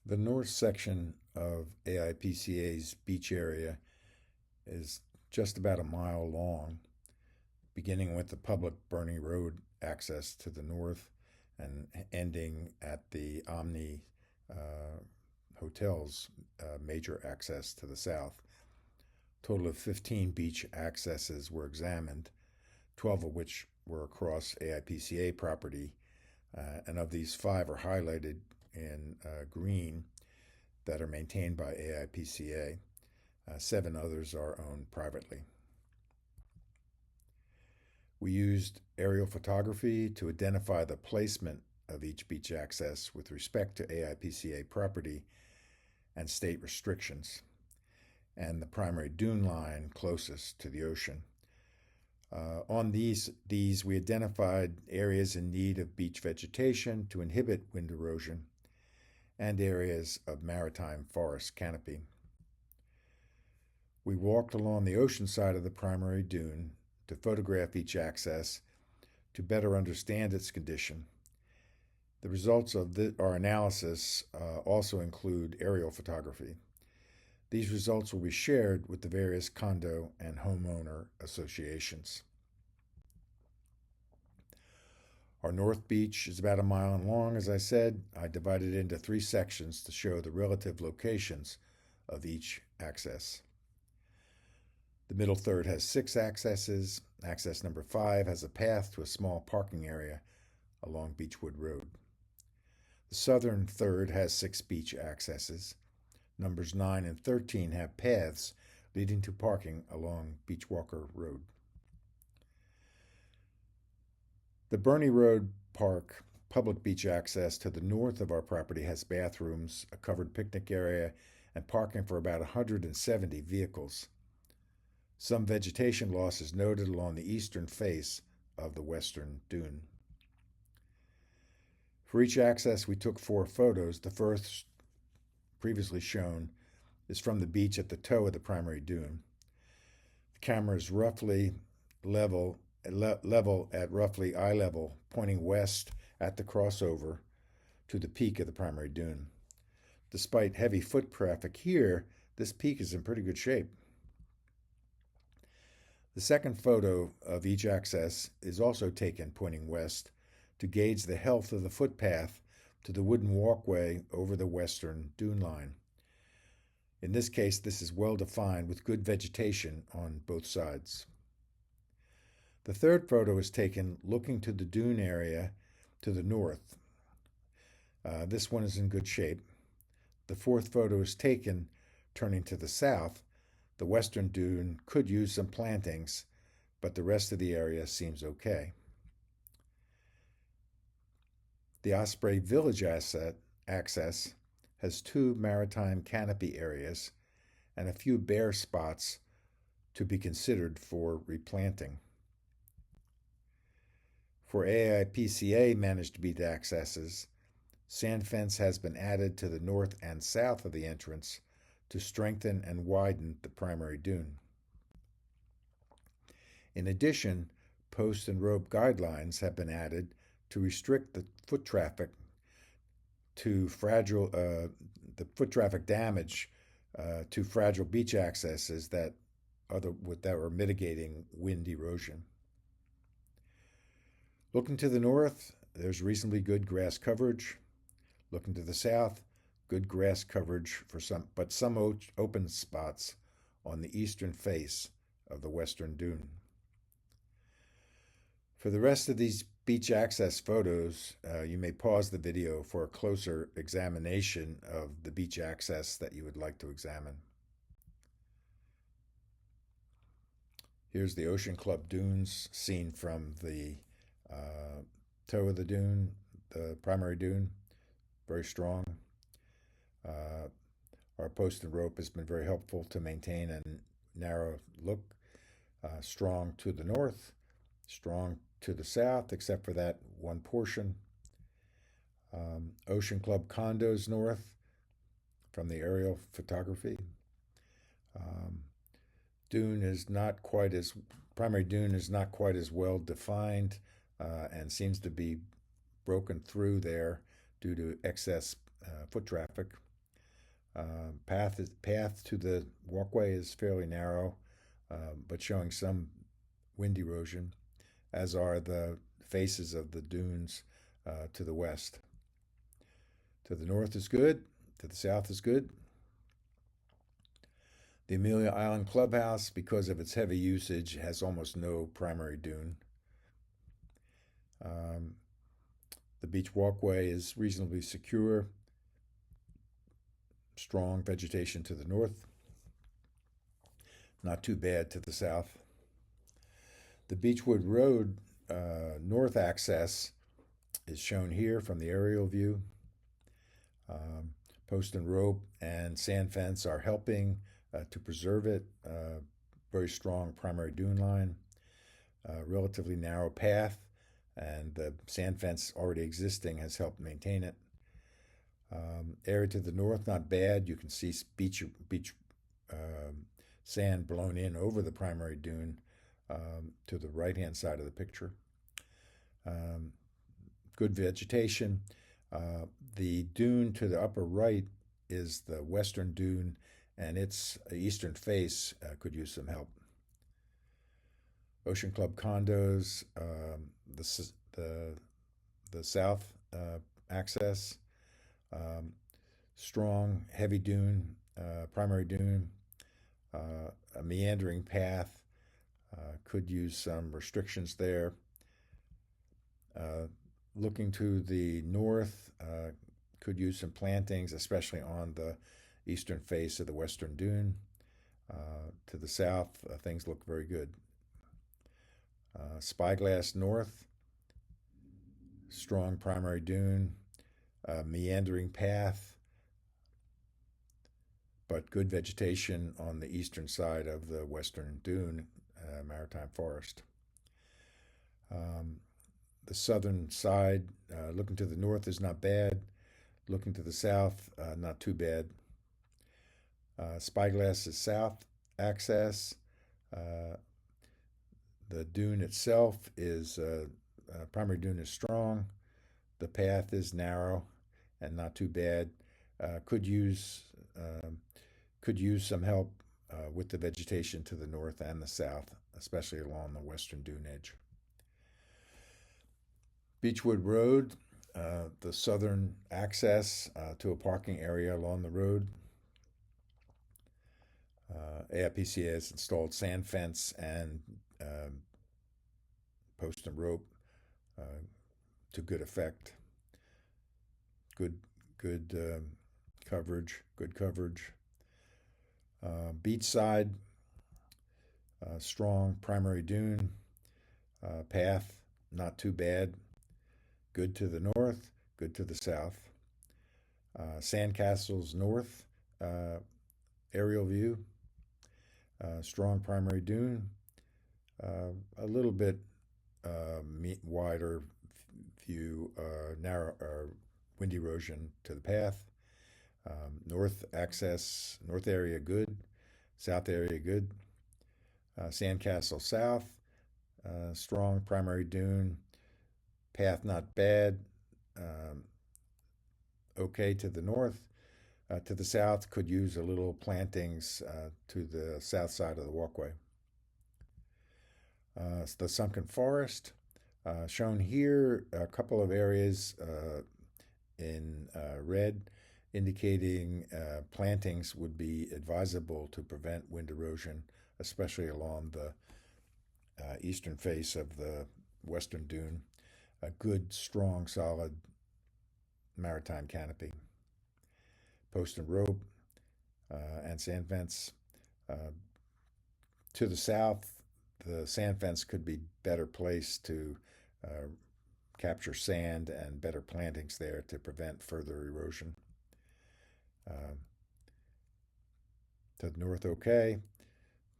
The north section of AIPCA's beach area is just about a mile long, beginning with the public Bernie Road access to the north and ending at the Omni uh, Hotel's major access to the south. A total of 15 beach accesses were examined, 12 of which were across AIPCA property, and of these, 5 are highlighted in green that are maintained by AIPCA. 7 others are owned privately. We used aerial photography to identify the placement of each beach access with respect to AIPCA property and state restrictions, and the primary dune line closest to the ocean. On these, we identified areas in need of beach vegetation to inhibit wind erosion and areas of maritime forest canopy. We walked along the ocean side of the primary dune to photograph each access to better understand its condition. The results of our analysis also include aerial photography. These results will be shared with the various condo and homeowner associations. Our north beach is about a mile long, as I said. I divided it into 3 sections to show the relative locations of each access. The middle third has 6 accesses. Access number 5 has a path to a small parking area along Beechwood Road. The southern third has 6 beach accesses. Numbers 9 and 13 have paths leading to parking along Beachwalker Road. The Bernie Road Park public beach access to the north of our property has bathrooms, a covered picnic area, and parking for about 170 vehicles. Some vegetation loss is noted along the eastern face of the western dune. For each access, we took 4 photos. The first, previously shown, is from the beach at the toe of the primary dune. The camera is roughly level at roughly eye level, pointing west at the crossover to the peak of the primary dune. Despite heavy foot traffic here, this peak is in pretty good shape. The second photo of each access is also taken pointing west to gauge the health of the footpath to the wooden walkway over the western dune line. In this case, this is well defined with good vegetation on both sides. The third photo is taken looking to the dune area to the north. This one is in good shape. The fourth photo is taken turning to the south. The western dune could use some plantings, but the rest of the area seems okay. The Osprey Village access has 2 maritime canopy areas and a few bare spots to be considered for replanting. For AIPCA managed beach accesses, sand fence has been added to the north and south of the entrance to strengthen and widen the primary dune. In addition, post and rope guidelines have been added to restrict the foot traffic to damage to fragile beach accesses that were mitigating wind erosion. Looking to the north, there's reasonably good grass coverage. Looking to the south, good grass coverage for some open spots on the eastern face of the western dune. For the rest of these beach access photos, you may pause the video for a closer examination of the beach access that you would like to examine. Here's the Ocean Club dunes seen from the toe of the dune, the primary dune, very strong. Our post and rope has been very helpful to maintain a narrow look, strong to the north, strong to the south, except for that one portion. Ocean Club condos north from the aerial photography. Primary dune is not quite as well defined and seems to be broken through there due to excess foot traffic. Path to the walkway is fairly narrow, but showing some wind erosion, as are the faces of the dunes to the west. To the north is good. To the south is good. The Amelia Island Clubhouse, because of its heavy usage, has almost no primary dune. Um, the beach walkway is reasonably secure. Strong vegetation to the north. Not too bad to the south. The Beechwood Road north access is shown here from the aerial view. Post and rope and sand fence are helping to preserve it. Very strong primary dune line. Relatively narrow path, and the sand fence already existing has helped maintain it. Area to the north, not bad. You can see beach sand blown in over the primary dune to the right-hand side of the picture. Good vegetation. The dune to the upper right is the western dune, and its eastern face could use some help. Ocean Club condos, the south access, strong, heavy dune, primary dune, a meandering path, could use some restrictions there. Looking to the north, could use some plantings, especially on the eastern face of the western dune. To the south, things look very good. Spyglass north, strong primary dune, meandering path, but good vegetation on the eastern side of the western dune, maritime forest. The southern side, looking to the north, is not bad. Looking to the south, not too bad. Spyglass is south access. The dune itself is primary dune is strong. The path is narrow and not too bad. Could use some help with the vegetation to the north and the south, especially along the western dune edge. Beechwood Road, the southern access to a parking area along the road. AIPCA has installed sand fence and post and rope to good effect. Good coverage. Good coverage. Beachside, strong primary dune. Path, not too bad. Good to the north, good to the south. Sandcastles north, aerial view. Strong primary dune. A little bit wider view, narrow wind erosion to the path. North access, north area good, south area good. Sandcastle south, strong primary dune. Path not bad. Okay to the north. To the south, could use a little plantings to the south side of the walkway. The sunken forest, shown here, a couple of areas in red, indicating plantings would be advisable to prevent wind erosion, especially along the eastern face of the western dune. A good, strong, solid maritime canopy. Post and rope and sand fence. To the south, the sand fence could be better placed to capture sand and better plantings there to prevent further erosion. To the north, okay.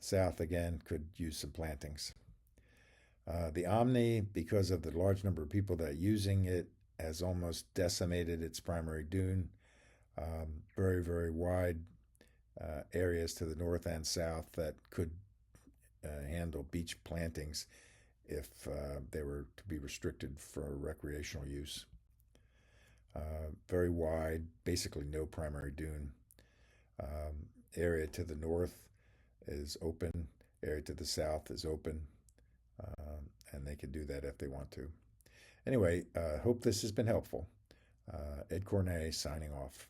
South, again, could use some plantings. The Omni, because of the large number of people that are using it, has almost decimated its primary dune. Very, very wide areas to the north and south that could handle beach plantings if they were to be restricted for recreational use. Very wide, basically no primary dune. Area to the north is open, area to the south is open, and they can do that if they want to. Anyway, hope this has been helpful. Ed Cornet signing off.